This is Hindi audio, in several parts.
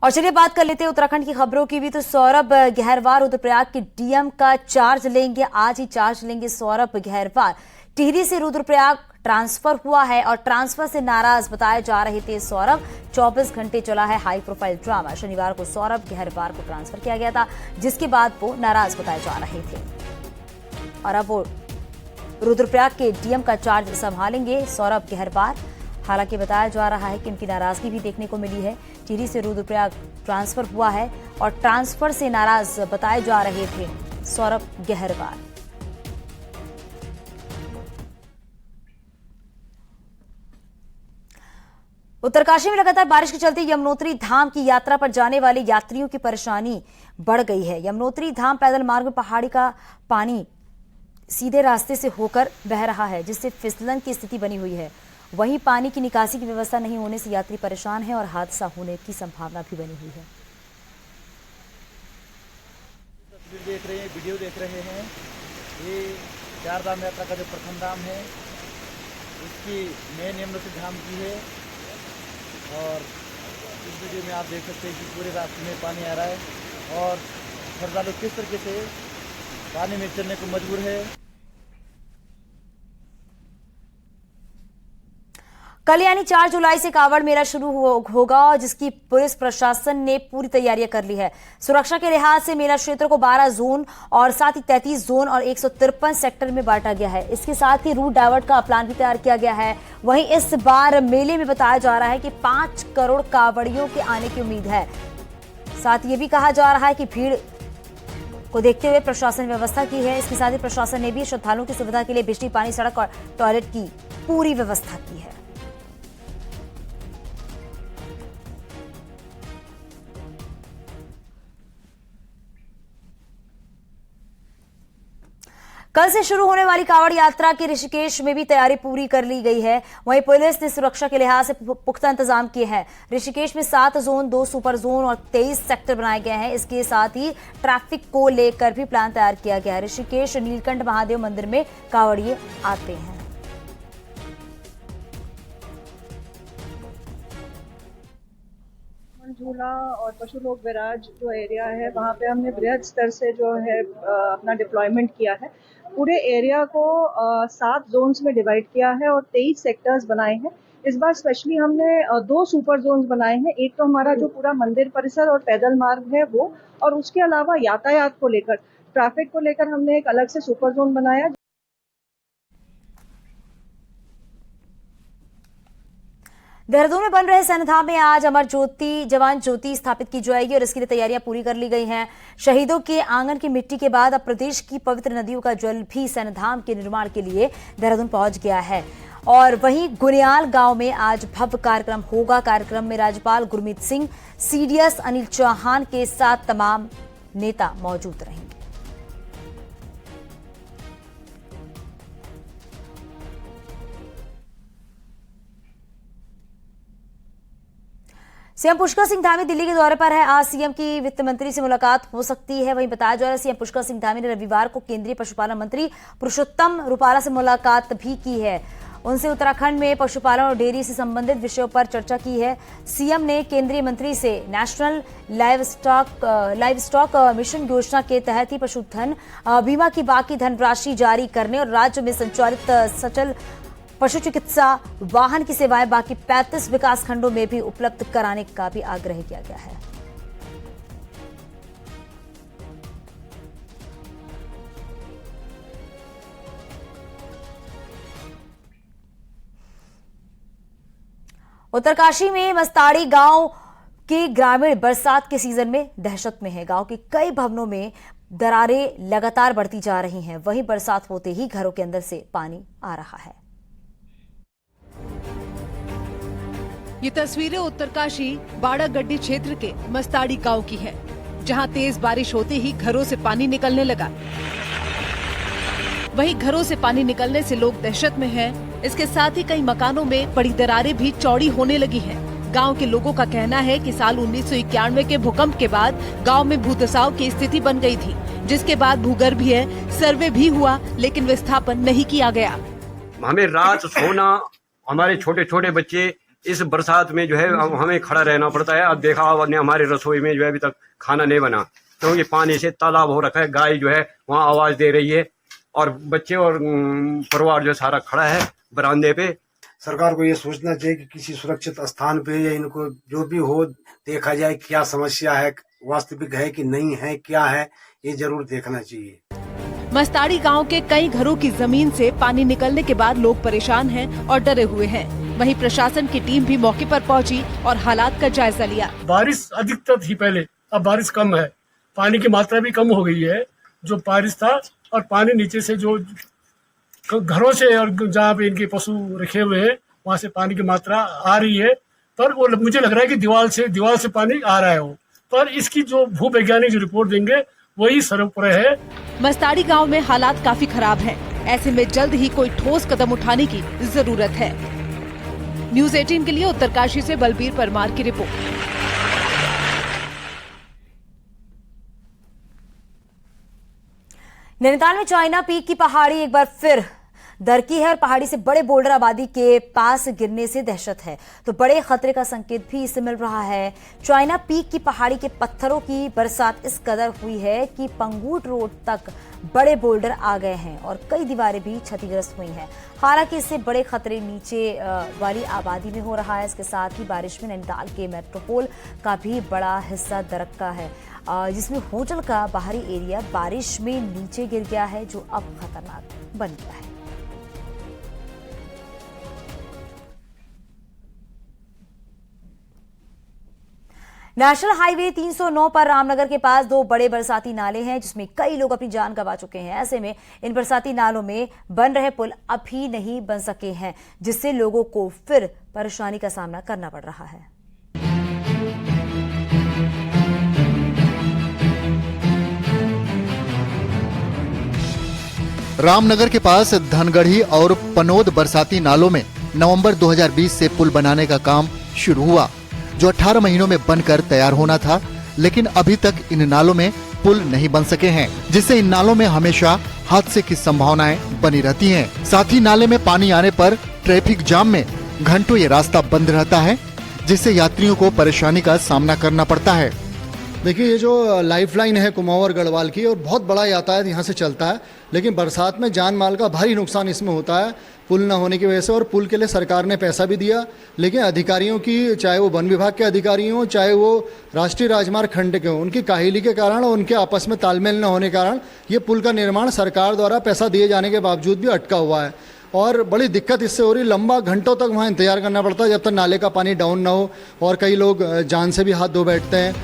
और चलिए बात कर लेते हैं उत्तराखंड की खबरों की भी। तो सौरभ गहरवार रुद्रप्रयाग के डीएम का चार्ज लेंगे, आज ही चार्ज लेंगे सौरभ गहरवार। टिहरी से रुद्रप्रयाग ट्रांसफर हुआ है और ट्रांसफर से नाराज बताए जा रहे थे सौरभ। 24 घंटे चला है हाई प्रोफाइल ड्रामा। शनिवार को सौरभ गहरवार को ट्रांसफर किया गया था, जिसके बाद वो नाराज बताए जा रहे थे और अब वो रुद्रप्रयाग के डीएम का चार्ज संभालेंगे सौरभ गहरवार। हालांकि बताया जा रहा है कि उनकी नाराजगी भी देखने को मिली है। टिहरी से रुद्रप्रयाग ट्रांसफर हुआ है और ट्रांसफर से नाराज बताए जा रहे थे सौरभ गहरवार। उत्तरकाशी में लगातार बारिश के चलते यमुनोत्री धाम की यात्रा पर जाने वाले यात्रियों की परेशानी बढ़ गई है। यमुनोत्री धाम पैदल मार्ग में पहाड़ी का पानी सीधे रास्ते से होकर बह रहा है, जिससे फिसलन की स्थिति बनी हुई है। वहीं पानी की निकासी की व्यवस्था नहीं होने से यात्री परेशान हैं और हादसा होने की संभावना भी बनी हुई है। वीडियो देख रहे हैं, ये चार धाम यात्रा का जो प्रथम धाम है, इसकी मेन यमुनोत्री धाम की है। और इस वीडियो में आप देख सकते हैं कि पूरे रास्ते में पानी आ रहा है और श्रद्धालु किस तरीके से पानी में चलने को मजबूर है। कल यानी 4 जुलाई से कांवड़ मेला शुरू होगा, जिसकी पुलिस प्रशासन ने पूरी तैयारियां कर ली है। सुरक्षा के लिहाज से मेला क्षेत्र को 12 जोन और साथ ही 33 जोन और 153 सेक्टर में बांटा गया है। इसके साथ ही रूट डाइवर्ट का प्लान भी तैयार किया गया है। वहीं इस बार मेले में बताया जा रहा है कि 5 करोड़ कांवड़ियों के आने की उम्मीद है। साथ ये भी कहा जा रहा है कि भीड़ को देखते हुए प्रशासन ने व्यवस्था की है। इसके साथ ही प्रशासन ने भी श्रद्धालुओं की सुविधा के लिए बिजली, पानी, सड़क और टॉयलेट की पूरी व्यवस्था की है। कल से शुरू होने वाली कांवड़ यात्रा की ऋषिकेश में भी तैयारी पूरी कर ली गई है। वहीं पुलिस ने सुरक्षा के लिहाज से पुख्ता इंतजाम किए हैं। ऋषिकेश में 7 जोन, 2 सुपर जोन और 23 सेक्टर बनाए गए हैं। इसके साथ ही ट्रैफिक को लेकर भी प्लान तैयार किया गया है। ऋषिकेश नीलकंठ महादेव मंदिर में कांवड़िए आते हैं। झूला और पशु लोक विराज जो एरिया है, वहाँ पे हमने बृहद स्तर से जो है अपना डिप्लॉयमेंट किया है। पूरे एरिया को 7 जोन्स में डिवाइड किया है और 23 सेक्टर्स बनाए हैं। इस बार स्पेशली हमने 2 सुपर जोन्स बनाए हैं। एक तो हमारा जो पूरा मंदिर परिसर और पैदल मार्ग है वो, और उसके अलावा यातायात को लेकर, ट्रैफिक को लेकर हमने एक अलग से सुपर जोन बनाया। देहरादून में बन रहे सैन्यधाम में आज अमर ज्योति, जवान ज्योति स्थापित की जाएगी और इसके लिए तैयारियां पूरी कर ली गई हैं। शहीदों के आंगन की मिट्टी के बाद अब प्रदेश की पवित्र नदियों का जल भी सैन्यधाम के निर्माण के लिए देहरादून पहुंच गया है। और वहीं गुनियाल गांव में आज भव्य कार्यक्रम होगा। कार्यक्रम में राज्यपाल गुरमीत सिंह, सीडीएस अनिल चौहान के साथ तमाम नेता मौजूद रहेंगे। सीएम पुष्कर सिंह धामी दिल्ली के दौरे पर है। आज सीएम की वित्त मंत्री से मुलाकात हो सकती है। वहीं बताया जा रहा है सीएम पुष्कर सिंह धामी ने रविवार को केंद्रीय पशुपालन मंत्री पुरुषोत्तम रूपाला से मुलाकात भी की है। उनसे उत्तराखंड में पशुपालन और डेयरी से संबंधित विषयों पर चर्चा की है। सीएम ने केंद्रीय मंत्री से नेशनल लाइव स्टॉक मिशन योजना के तहत ही पशुधन बीमा की बाकी धनराशि जारी करने और राज्य में संचालित सचल पशु चिकित्सा वाहन की सेवाएं बाकी 35 विकास खंडों में भी उपलब्ध कराने का भी आग्रह किया गया है। उत्तरकाशी में मस्ताड़ी गांव के ग्रामीण बरसात के सीजन में दहशत में है। गांव के कई भवनों में दरारें लगातार बढ़ती जा रही हैं। वहीं बरसात होते ही घरों के अंदर से पानी आ रहा है। ये तस्वीरें उत्तरकाशी बाड़ागड्डी क्षेत्र के मस्ताड़ी गांव की है, जहां तेज बारिश होते ही घरों से पानी निकलने लगा। वहीं घरों से पानी निकलने से लोग दहशत में हैं। इसके साथ ही कई मकानों में बड़ी दरारें भी चौड़ी होने लगी हैं। गांव के लोगों का कहना है कि साल 1991 के भूकंप के बाद गांव में भूधसाव की स्थिति बन गई थी, जिसके बाद भूगर्भीय सर्वे भी हुआ, लेकिन विस्थापन नहीं किया गया। हमें रात सोना, हमारे छोटे छोटे बच्चे इस बरसात में जो है हमें खड़ा रहना पड़ता है। अब देखा आपने हमारे रसोई में जो है अभी तक खाना नहीं बना, क्योंकि पानी से तालाब हो रखा है। गाय जो है वहाँ आवाज दे रही है और बच्चे और परिवार जो सारा खड़ा है बरामदे पे। सरकार को ये सोचना चाहिए कि किसी सुरक्षित स्थान पे या इनको जो भी हो देखा जाए क्या समस्या है, वास्तविक है कि नहीं है, क्या है, ये जरूर देखना चाहिए। मस्ताड़ी गांव के कई घरों की जमीन से पानी निकलने के बाद लोग परेशान हैं और डरे हुए हैं। वहीं प्रशासन की टीम भी मौके पर पहुंची और हालात का जायजा लिया। बारिश अधिकतर थी पहले, अब बारिश कम है, पानी की मात्रा भी कम हो गई है। जो बारिश था और पानी नीचे से जो घरों से और जहाँ पे इनके पशु रखे हुए हैं वहाँ से पानी की मात्रा आ रही है, पर वो मुझे लग रहा है कि दीवार से पानी आ रहा है वो, पर इसकी जो भूवैज्ञानिक जो रिपोर्ट देंगे वही सर्वोपरि है। मस्ताड़ी गांव में हालात काफी खराब हैं। ऐसे में जल्द ही कोई ठोस कदम उठाने की जरूरत है। न्यूज़ 18 के लिए उत्तरकाशी से बलबीर परमार की रिपोर्ट। नैनीताल में चाइना पीक की पहाड़ी एक बार फिर दरकी है और पहाड़ी से बड़े बोल्डर आबादी के पास गिरने से दहशत है, तो बड़े खतरे का संकेत भी इससे मिल रहा है। चाइना पीक की पहाड़ी के पत्थरों की बरसात इस कदर हुई है कि पंगूट रोड तक बड़े बोल्डर आ गए हैं और कई दीवारें भी क्षतिग्रस्त हुई हैं। हालांकि इससे बड़े खतरे नीचे वाली आबादी में हो रहा है। इसके साथ ही बारिश में नैनीताल के मेट्रोपोल का भी बड़ा हिस्सा दरकता है, जिसमें होटल का बाहरी एरिया बारिश में नीचे गिर गया है, जो अब खतरनाक बन गया है। नेशनल हाईवे 309 पर रामनगर के पास दो बड़े बरसाती नाले हैं, जिसमें कई लोग अपनी जान गंवा चुके हैं। ऐसे में इन बरसाती नालों में बन रहे पुल अभी नहीं बन सके हैं, जिससे लोगों को फिर परेशानी का सामना करना पड़ रहा है। रामनगर के पास धनगढ़ी और पनोद बरसाती नालों में नवंबर 2020 से पुल बनाने का काम शुरू हुआ, जो 18 महीनों में बनकर तैयार होना था, लेकिन अभी तक इन नालों में पुल नहीं बन सके हैं, जिससे इन नालों में हमेशा हादसे की संभावनाएं बनी रहती हैं। साथ ही नाले में पानी आने पर ट्रैफिक जाम में घंटों ये रास्ता बंद रहता है, जिससे यात्रियों को परेशानी का सामना करना पड़ता है। देखिए, ये जो लाइफलाइन है कुमाऊं गढ़वाल की, और बहुत बड़ा यातायात यहाँ से चलता है, लेकिन बरसात में जान माल का भारी नुकसान इसमें होता है पुल न होने की वजह से। और पुल के लिए सरकार ने पैसा भी दिया, लेकिन अधिकारियों की, चाहे वो वन विभाग के अधिकारी हों, चाहे वो राष्ट्रीय राजमार्ग खंड के हों, उनकी काहिली के कारण और उनके आपस में तालमेल न होने के कारण ये पुल का निर्माण सरकार द्वारा पैसा दिए जाने के बावजूद भी अटका हुआ है। और बड़ी दिक्कत इससे हो रही, लंबा घंटों तक वहाँ इंतजार करना पड़ता है जब तक नाले का पानी डाउन ना हो, और कई लोग जान से भी हाथ धो बैठते हैं।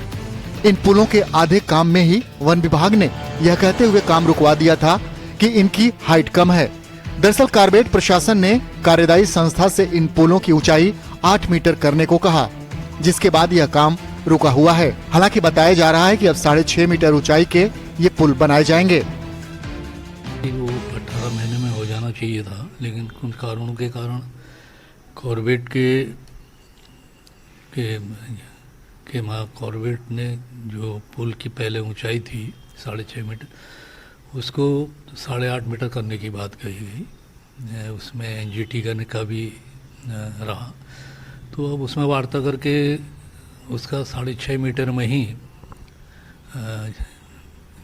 इन पुलों के आधे काम में ही वन विभाग ने यह कहते हुए काम रुकवा दिया था कि इनकी हाइट कम है। दरअसल कारबेट प्रशासन ने कार्यदायी संस्था से इन पुलों की ऊंचाई 8 मीटर करने को कहा, जिसके बाद यह काम रुका हुआ है। हालांकि बताया जा रहा है कि अब 6.5 मीटर ऊंचाई के ये पुल बनाए जाएंगे। वो 18 महीने में हो जाना चाहिए था, लेकिन कुछ कारणों के कारण कॉर्बेट कॉर्बेट ने जो पुल की पहले ऊंचाई थी 6.5 मीटर, उसको 8.5 मीटर करने की बात कही गई। उसमें एनजीटी करने का भी रहा, तो अब उसमें वार्ता करके उसका 6.5 मीटर में ही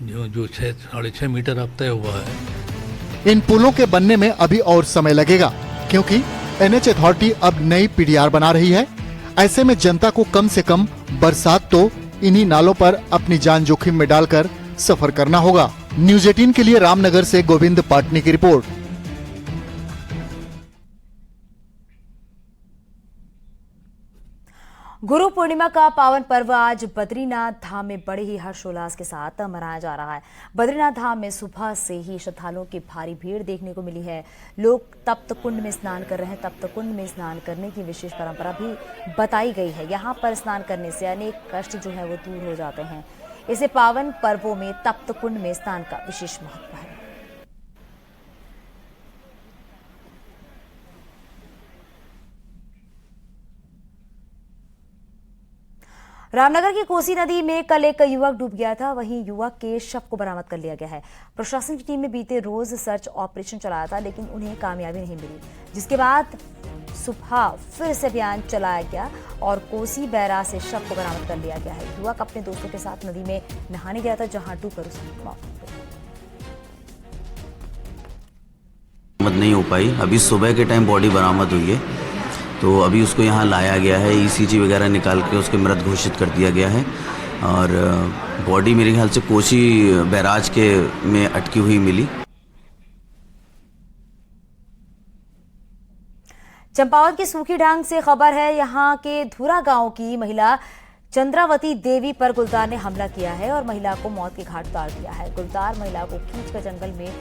जो 6.5 मीटर अब तय हुआ है। इन पुलों के बनने में अभी और समय लगेगा, क्योंकि एनएच अथॉरिटी अब नई पीडीआर बना रही है। ऐसे में जनता को कम से कम बरसात तो इन्हीं नालों पर अपनी जान जोखिम में डालकर सफर करना होगा। न्यूज़ 18 के लिए रामनगर से गोविंद पाटनी की रिपोर्ट। गुरु पूर्णिमा का पावन पर्व आज बद्रीनाथ धाम में बड़े ही हर्षोल्लास के साथ मनाया जा रहा है। बद्रीनाथ धाम में सुबह से ही श्रद्धालुओं की भारी भीड़ देखने को मिली है। लोग तप्त कुंड में स्नान कर रहे हैं। तप्त कुंड में स्नान करने की विशेष परंपरा भी बताई गई है। यहाँ पर स्नान करने से अनेक कष्ट जो है वो दूर हो जाते हैं। इसे पावन पर्वों में तप्त कुंड में स्नान का विशेष महत्व है। रामनगर की कोसी नदी में कल एक युवक डूब गया था। वहीं युवक के शव को बरामद कर लिया गया है। प्रशासन की टीम ने बीते रोज सर्च ऑपरेशन चलाया था, लेकिन उन्हें कामयाबी नहीं मिली, जिसके बाद सुबह फिर से अभियान चलाया गया और कोसी बैराज से शव को बरामद कर लिया गया है। युवक अपने दोस्तों के साथ नदी में नहाने गया था, जहां डूबकर उसकी मौत हो गई। बरामद नहीं हो पाई। अभी सुबह के टाइम बॉडी बरामद हुई है, तो अभी उसको यहाँ लाया गया है, ECG वगैरह निकाल के उसके मृत घोषित कर दिया गया है। और बॉडी मेरे ख्याल से कोसी बैराज के में अटकी हुई मिली। चंपावत की सूखी ढांग से खबर है। यहाँ के धुरा गांव की महिला चंद्रावती देवी पर गुलदार ने हमला किया है और महिला को मौत के घाट उतार दिया है। गुलदार महिला को खींचकर जंगल में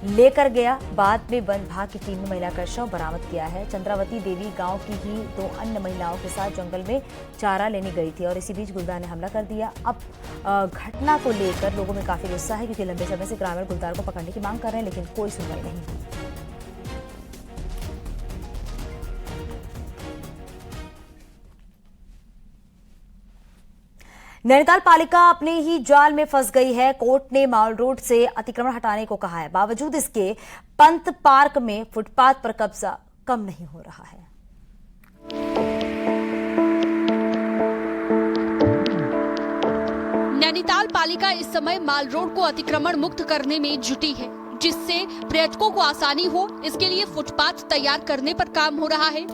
लेकर गया। बाद में वन विभाग की टीम ने महिला का शव बरामद किया है। चंद्रावती देवी गांव की ही 2 अन्य महिलाओं के साथ जंगल में चारा लेने गई थी और इसी बीच गुलदार ने हमला कर दिया। अब घटना को लेकर लोगों में काफी गुस्सा है, क्योंकि लंबे समय से ग्रामीण गुलदार को पकड़ने की मांग कर रहे हैं, लेकिन कोई सुनवाई नहीं हुई। नैनीताल पालिका अपने ही जाल में फंस गई है। कोर्ट ने माल रोड से अतिक्रमण हटाने को कहा है। बावजूद इसके पंत पार्क में फुटपाथ पर कब्जा कम नहीं हो रहा है। नैनीताल पालिका इस समय माल रोड को अतिक्रमण मुक्त करने में जुटी है, जिससे पर्यटकों को आसानी हो, इसके लिए फुटपाथ तैयार करने पर काम हो रहा है।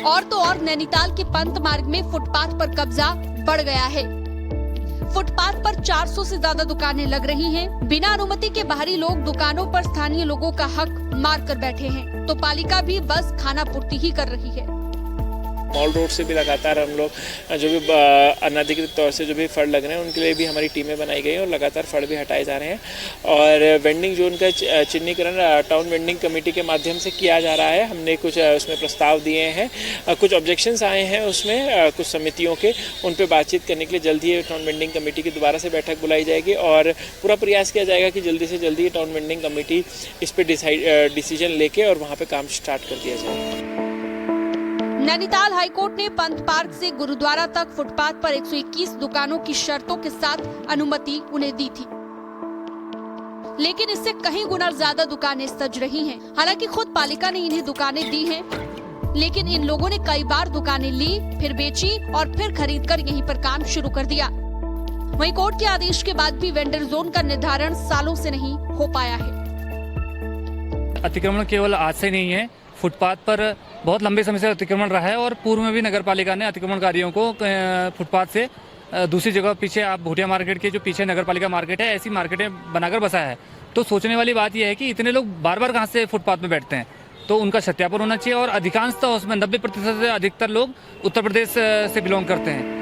और तो और नैनीताल के पंत मार्ग में फुटपाथ पर कब्जा बढ़ गया है। फुटपाथ पर 400 से ज्यादा दुकानें लग रही हैं। बिना अनुमति के बाहरी लोग दुकानों पर स्थानीय लोगों का हक मार कर बैठे हैं, तो पालिका भी बस खाना पूर्ति ही कर रही है। मॉल रोड से भी लगातार हम लोग जो भी अनधिकृत तौर से जो भी फड़ लग रहे हैं, उनके लिए भी हमारी टीमें बनाई गई हैं और लगातार फड़ भी हटाए जा रहे हैं। और वेंडिंग जोन का चिन्हीकरण टाउन वेंडिंग कमेटी के माध्यम से किया जा रहा है। हमने कुछ उसमें प्रस्ताव दिए हैं, कुछ ऑब्जेक्शंस आए हैं उसमें कुछ समितियों के, उन पर बातचीत करने के लिए जल्दी ही टाउन वेंडिंग कमेटी की दोबारा से बैठक बुलाई जाएगी और पूरा प्रयास किया जाएगा कि जल्दी से जल्दी टाउन वेंडिंग कमेटी इस पर डिसीजन लेके और वहाँ पे काम स्टार्ट कर दिया जाए। नैनीताल हाईकोर्ट ने पंत पार्क से गुरुद्वारा तक फुटपाथ पर 121 दुकानों की शर्तों के साथ अनुमति उन्हें दी थी, लेकिन इससे कहीं गुना ज्यादा दुकानें सज रही हैं। हालांकि खुद पालिका ने इन्हें दुकानें दी हैं, लेकिन इन लोगों ने कई बार दुकानें ली, फिर बेची और फिर खरीदकर यहीं पर काम शुरू कर दिया। वहीं कोर्ट के आदेश के बाद भी वेंडर जोन का निर्धारण सालों से नहीं हो पाया है। अतिक्रमण केवल आज से नहीं है, फुटपाथ पर बहुत लंबे समय से अतिक्रमण रहा है और पूर्व में भी नगर पालिका ने अतिक्रमणकारियों को फुटपाथ से दूसरी जगह, पीछे आप भूटिया मार्केट के जो पीछे नगर पालिका मार्केट है, ऐसी मार्केटें बनाकर बसाया है। तो सोचने वाली बात यह है कि इतने लोग बार बार कहाँ से फुटपाथ में बैठते हैं, तो उनका सत्यापन होना चाहिए। और अधिकांशतः उसमें 90% से अधिकतर लोग उत्तर प्रदेश से बिलोंग करते हैं।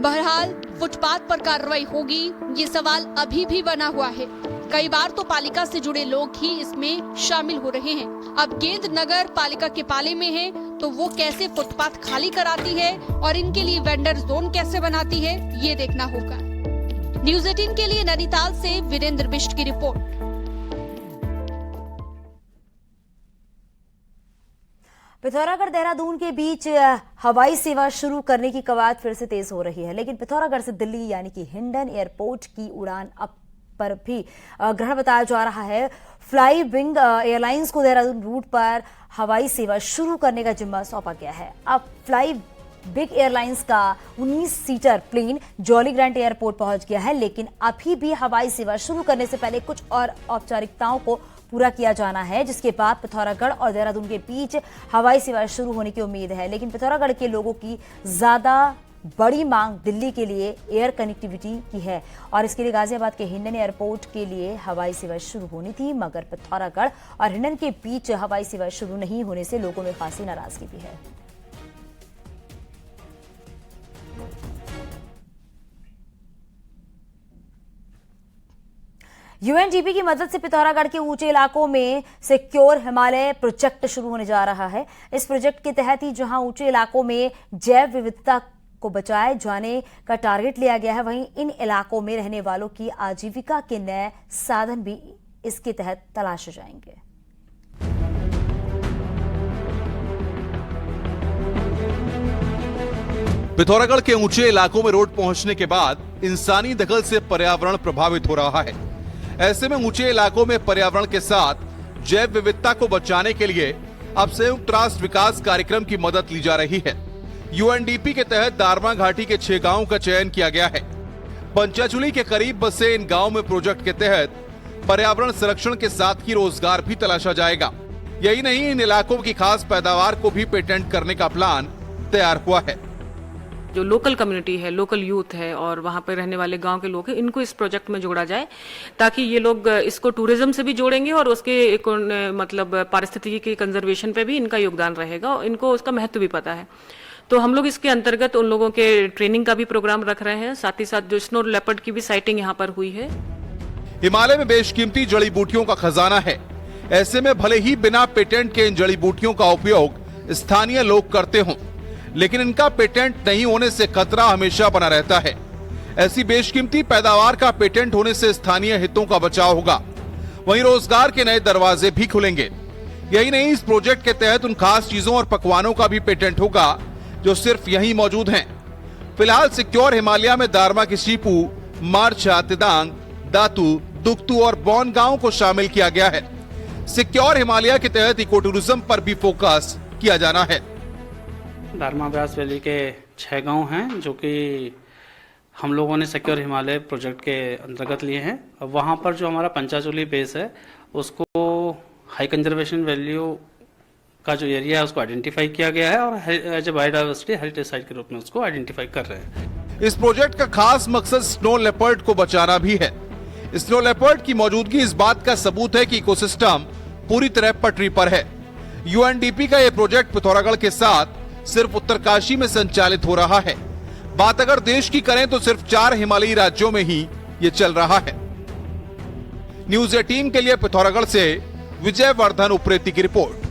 बहरहाल फुटपाथ पर कार्रवाई होगी, ये सवाल अभी भी बना हुआ है। कई बार तो पालिका से जुड़े लोग ही इसमें शामिल हो रहे हैं। अब गेंद नगर पालिका के पाले में है, तो वो कैसे फुटपाथ खाली कराती है और इनके लिए वेंडर जोन कैसे बनाती है, ये देखना होगा। न्यूज़ 18 के लिए नैनीताल से वीरेंद्र बिष्ट की रिपोर्ट। पिथौरागढ़ देहरादून के बीच हवाई सेवा शुरू करने की कवायद फिर से तेज हो रही है, लेकिन पिथौरागढ़ से दिल्ली यानी कि हिंडन एयरपोर्ट की उड़ान अब पर भी ग्रहण बताया जा रहा है। फ्लाई विंग एयरलाइंस को देहरादून रूट पर हवाई सेवा शुरू करने का जिम्मा सौंपा गया है। अब फ्लाई बिग एयरलाइंस का 19 seater plane Jolly Grant airport पहुंच गया है, लेकिन अभी भी हवाई सेवा शुरू करने से पहले कुछ और औपचारिकताओं को पूरा किया जाना है, जिसके बाद पिथौरागढ़ और देहरादून के बीच हवाई सेवा शुरू होने की उम्मीद है। लेकिन पिथौरागढ़ के लोगों की ज्यादा बड़ी मांग दिल्ली के लिए एयर कनेक्टिविटी की है और इसके लिए गाजियाबाद के हिंडन एयरपोर्ट के लिए हवाई सेवा शुरू होनी थी, मगर पिथौरागढ़ और हिंडन के बीच हवाई सेवा शुरू नहीं होने से लोगों में खासी नाराजगी भी है। यूएनडीपी की मदद से पिथौरागढ़ के ऊंचे इलाकों में सिक्योर हिमालय प्रोजेक्ट शुरू होने जा रहा है। इस प्रोजेक्ट के तहत ही जहां ऊंचे इलाकों में जैव विविधता को बचाए जाने का टारगेट लिया गया है, वहीं इन इलाकों में रहने वालों की आजीविका के नए साधन भी इसके तहत तलाशे जाएंगे। पिथौरागढ़ के ऊंचे इलाकों में रोड पहुंचने के बाद इंसानी दखल से पर्यावरण प्रभावित हो रहा है। ऐसे में ऊंचे इलाकों में पर्यावरण के साथ जैव विविधता को बचाने के लिए अब संयुक्त राष्ट्र विकास कार्यक्रम की मदद ली जा रही है। यूएनडीपी के तहत दारमा घाटी के 6 गांवों का चयन किया गया है। पंचाचुली के करीब बसे इन गांवों में प्रोजेक्ट के तहत पर्यावरण संरक्षण के साथ ही रोजगार भी तलाशा जाएगा। यही नहीं, इन इलाकों की खास पैदावार को भी पेटेंट करने का प्लान तैयार हुआ है। जो लोकल कम्युनिटी है, लोकल यूथ है और वहाँ पे रहने वाले गांव के लोग हैं, इनको इस प्रोजेक्ट में जोड़ा जाए ताकि ये लोग इसको टूरिज्म से भी जोड़ेंगे और उसके एक मतलब पारिस्थितिकी के कंजर्वेशन पे भी इनका योगदान रहेगा और इनको उसका महत्व भी पता है। तो हम लोग इसके अंतर्गत उन लोगों के ट्रेनिंग का भी प्रोग्राम रख रहे हैं। साथ ही साथ जो स्नो लेपर्ड की भी साइटिंग यहाँ पर हुई है। हिमालय में बेशकीमती जड़ी बूटियों का खजाना है। ऐसे में भले ही बिना पेटेंट के इन जड़ी बूटियों का उपयोग स्थानीय लोग करते हों, लेकिन इनका पेटेंट नहीं होने से खतरा हमेशा बना रहता है। ऐसी बेशकीमती पैदावार का पेटेंट होने से स्थानीय हितों का बचाव होगा, वहीं रोजगार के नए दरवाजे भी खुलेंगे। यही नहीं, इस प्रोजेक्ट के तहत उन खास चीजों और पकवानों का भी पेटेंट होगा जो सिर्फ यहीं मौजूद हैं। फिलहाल सिक्योर हिमालय में दारमा की शीपू, मारछा, तिदांग, दातू, दुक्तू और बौन गांव को शामिल किया गया है। सिक्योर हिमालय के तहत इको टूरिज्म पर भी फोकस किया जाना है। दारमा ब्यास वैली के 6 गांव हैं जो कि हम लोगों ने सिक्योर हिमालय प्रोजेक्ट के अंतर्गत लिए हैं। वहाँ पर जो हमारा पंचाचुली बेस है उसको हाई कंजर्वेशन वैल्यू का जो एरिया है उसको आइडेंटिफाई किया गया है और as a biodiversity heritage site के रूप में उसको आइडेंटिफाई कर रहे हैं। इस प्रोजेक्ट का खास मकसद स्नो लेपर्ड को बचाना भी है। स्नो लेपर्ड की मौजूदगी इस बात का सबूत है कि इकोसिस्टम पूरी तरह पटरी पर है। यूएनडीपी का यह प्रोजेक्ट पिथौरागढ़ के साथ सिर्फ उत्तरकाशी में संचालित हो रहा है। बात अगर देश की करें तो सिर्फ 4 हिमालयी राज्यों में ही ये चल रहा है। न्यूज़ 18 के लिए पिथौरागढ़ से विजय वर्धन उप्रेती की रिपोर्ट।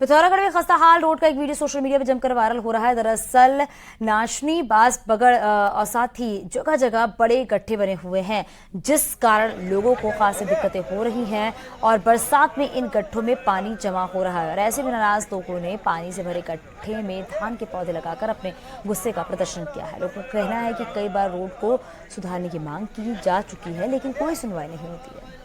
पिथौरागढ़ में खस्ता हाल रोड का एक वीडियो सोशल मीडिया पर जमकर वायरल हो रहा है। दरअसल नाशनी, बास, बगड़ और साथ ही जगह जगह बड़े गड्ढे बने हुए हैं, जिस कारण लोगों को खासी दिक्कतें हो रही हैं और बरसात में इन गड्ढों में पानी जमा हो रहा है। और ऐसे में नाराज लोगों ने पानी से भरे गड्ढे में धान के पौधे लगाकर अपने गुस्से का प्रदर्शन किया है। लोगों का कहना है कि कई बार रोड को सुधारने की मांग की जा चुकी है, लेकिन कोई सुनवाई नहीं होती है।